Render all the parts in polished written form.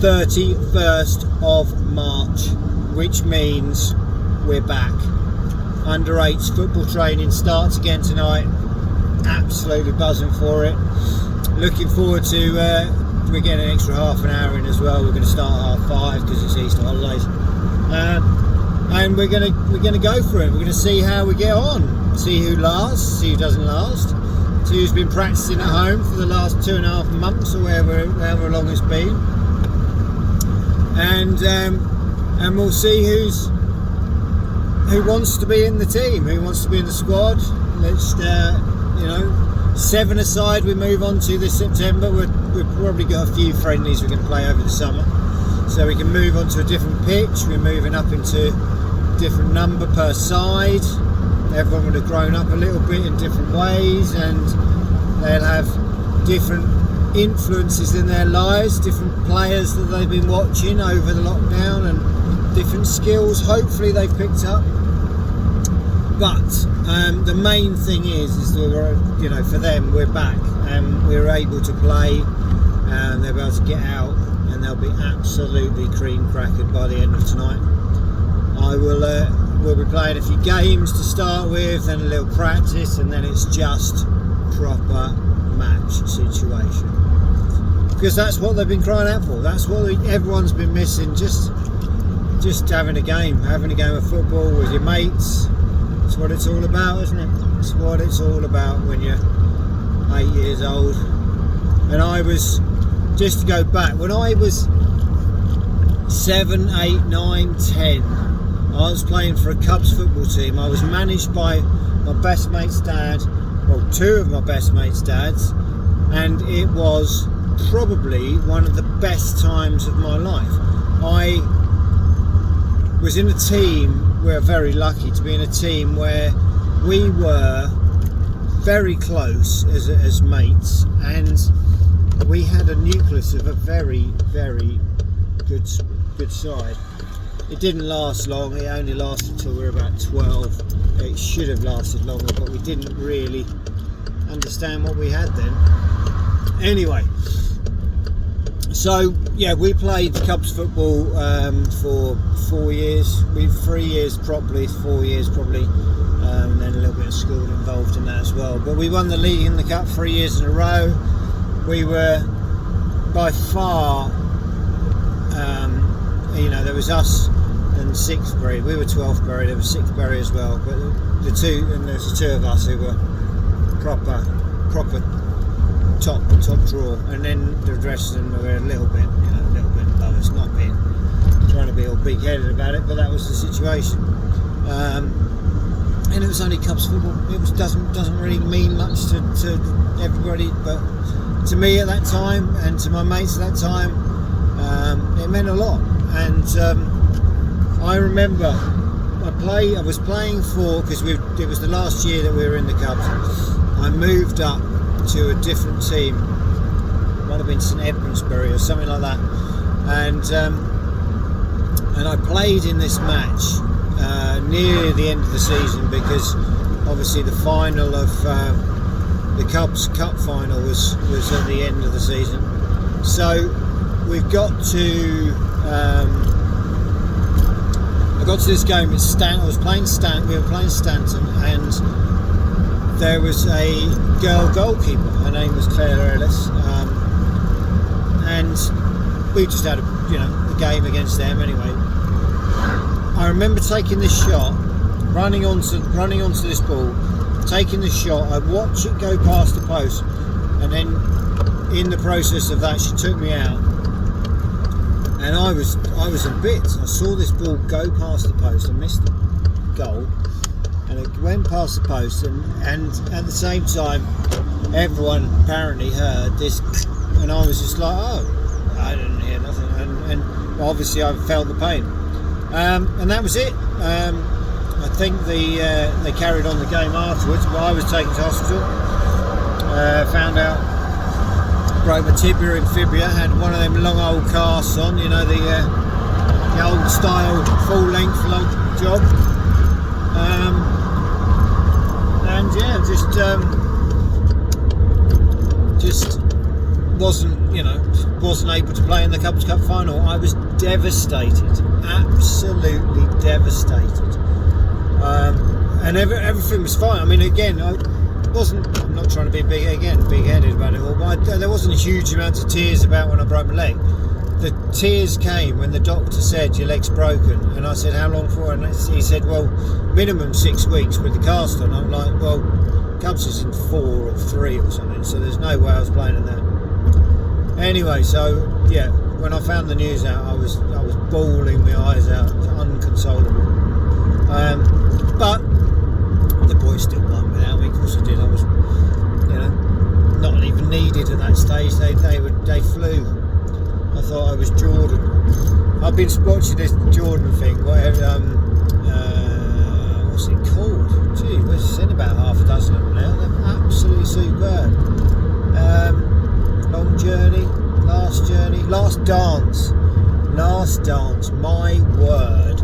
31st of March, which means we're back. Under 8s football training starts again tonight. Absolutely buzzing for it. Looking forward to we're getting an extra half an hour in as well. We're going to start at 5:30 because it's Easter holidays, and we're going to go for it. We're going to see how we get on, see who lasts, see who doesn't last, see who's been practicing at home for the last 2.5 months or however long it's been, and we'll see who wants to be in the team, who wants to be in the squad. Let's 7 aside, we move on to this September. We've probably got a few friendlies we're going to play over the summer, so we can move on to a different pitch. We're moving up into different number per side. Everyone would have grown up a little bit in different ways, and they'll have different influences in their lives, different players that they've been watching over the lockdown, and different skills hopefully they've picked up. But the main thing is that we're, for them, we're back and we're able to play, and they'll be able to get out, and they'll be absolutely cream crackered by the end of tonight. We'll be playing a few games to start with, then a little practice, and then it's just proper match situation. Because that's what they've been crying out for. That's what everyone's been missing. Just having a game of football with your mates. It's what it's all about, isn't it? It's what it's all about when you're 8 years old. And I was, just to go back, when I was 7, 8, 9, 10, I was playing for a Cubs football team. I was managed by my best mate's dad, well, 2 of my best mate's dads, and it was probably one of the best times of my life. I was in a team, we're very lucky to be in a team where we were very close as mates, and we had a nucleus of a very, very good side. It didn't last long. It only lasted until we were about 12. It should have lasted longer, but we didn't really understand what we had then. Anyway, so yeah, we played Cubs football for 4 years. 3 years properly, 4 years probably, and then a little bit of school involved in that as well. But we won the league and the cup 3 years in a row. We were by far, there was us and 6th grade. We were 12th grade. There was 6th grade as well. But there's the 2 of us who were proper top draw, and then the rest of them were a little bit above us, not being trying to be all big-headed about it, but that was the situation. And it was only Cubs football. It doesn't really mean much to everybody, but to me at that time and to my mates at that time, it meant a lot. And I remember I was playing for, because it was the last year that we were in the Cubs. I moved up to a different team, might have been St Edmundsbury or something like that, and I played in this match near the end of the season, because obviously the final of the Cubs Cup final was at the end of the season. So we've got to I got to this game at Stanton. We were playing Stanton, and there was a girl goalkeeper. Her name was Claire Ellis, and we just had a game against them anyway. I remember taking this shot, running onto this ball, taking the shot. I watched it go past the post, and then in the process of that, she took me out, and I was in bits. I saw this ball go past the post. I missed the goal, and it went past the post, and at the same time, everyone apparently heard this, and I was just like, oh, I didn't hear nothing, and obviously I felt the pain, and that was it. I think they carried on the game afterwards, but I was taken to hospital. Found out, broke my tibia and fibula, had one of them long old casts on, the old style full length job, and yeah, just wasn't able to play in the Cup's Cup final. I was devastated, absolutely devastated, and everything was fine. I mean, again, I'm not trying to be big-headed about it all, but there wasn't a huge amount of tears about when I broke my leg. The tears came when the doctor said your leg's broken, and I said, how long for? And he said, well, minimum 6 weeks with the cast on. I'm like, well, Cubs is in 4 or 3 or something, so there's no way I was playing in that. Anyway, so yeah, when I found the news out, I was bawling my eyes out, unconsolable. But the boys still won without me. Of course I did. I was, not even needed at that stage. They flew. I thought I was Jordan. I've been watching this Jordan thing. Whatever. What's it called? Gee, we've seen about half a dozen of them now. They're absolutely superb. Long Journey, Last Dance. My word.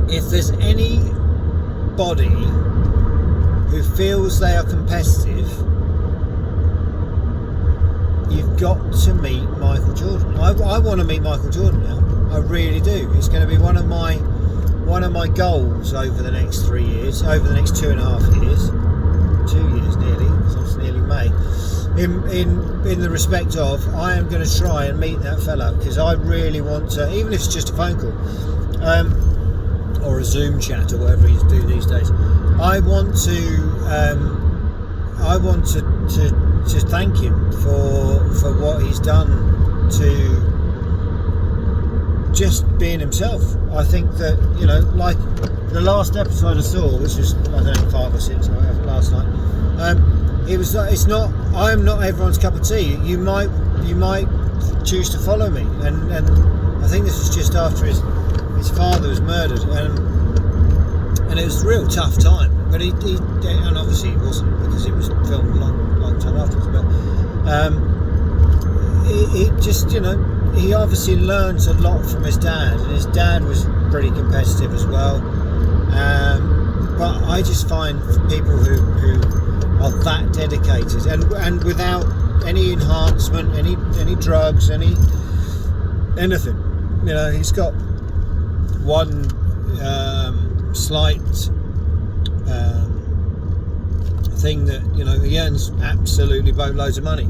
If there's anybody who feels they are competitive, you've got to meet Michael Jordan. I want to meet Michael Jordan now. I really do. It's going to be one of my goals over the next 3 years, over the next 2.5 years, 2 years nearly, so it's nearly May. In the respect of, I am going to try and meet that fella, because I really want to, even if it's just a phone call, or a Zoom chat or whatever you do these days. I want to thank him for what he's done to just being himself. I think that, like the last episode I saw, which was, I don't know, 5 or 6 or whatever, last night, I am not everyone's cup of tea. You might choose to follow me, and I think this was just after his father was murdered, and it was a real tough time. But and obviously it wasn't, because it was filmed a long time afterwards. But it just, he obviously learned a lot from his dad, and his dad was pretty competitive as well. But I just find people who are that dedicated and without any enhancement, any drugs, anything. He's got one slight thing that he earns absolutely boatloads of money,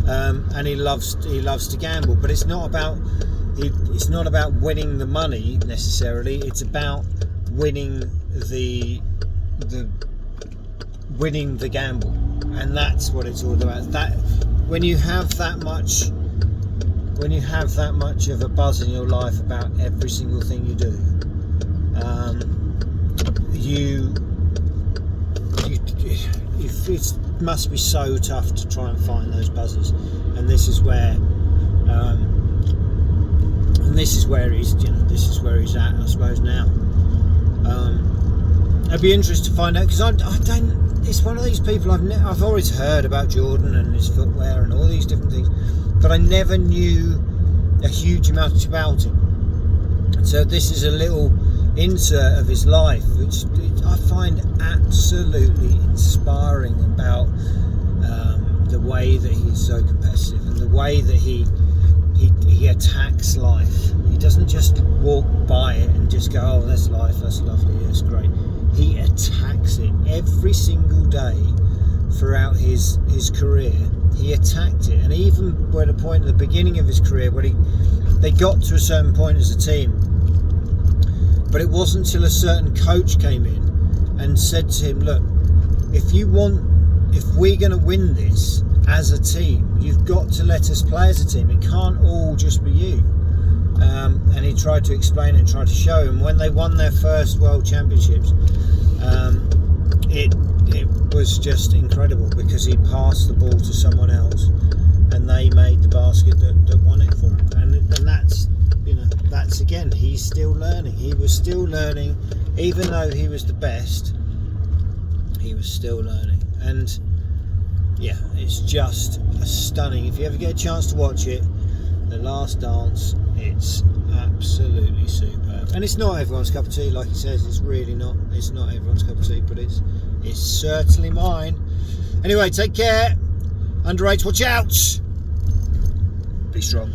and he loves to gamble. But it's not about winning the money necessarily. It's about winning the gamble, and that's what it's all about. That when you have that much of a buzz in your life about every single thing you do, it must be so tough to try and find those buzzers, and this is where he's at, I suppose, now. I'd be interested to find out, because I don't. It's one of these people I've always heard about Jordan and his footwear and all these different things, but I never knew a huge amount about him. So this is a little insert of his life, which I find absolutely inspiring about the way that he's so competitive and the way that he attacks life. He doesn't just walk by it and just go, oh, that's life, that's lovely, that's great. He attacks it every single day throughout his career. He attacked it, and even at a point at the beginning of his career where they got to a certain point as a team, but it wasn't until a certain coach came in and said to him, look, if we're going to win this as a team, you've got to let us play as a team. It can't all just be you. And he tried to explain it and tried to show him. When they won their first World Championships, it was just incredible, because he passed the ball to someone else and they made the basket that won it for him. And that's again, he's still learning. He was still learning, even though he was the best, he was still learning. And yeah, it's just stunning. If you ever get a chance to watch it, The Last Dance, it's absolutely superb. And it's not everyone's cup of tea, like he says. It's really not. It's not everyone's cup of tea, but it's certainly mine. Anyway, take care. Under 8s, watch out! Be strong.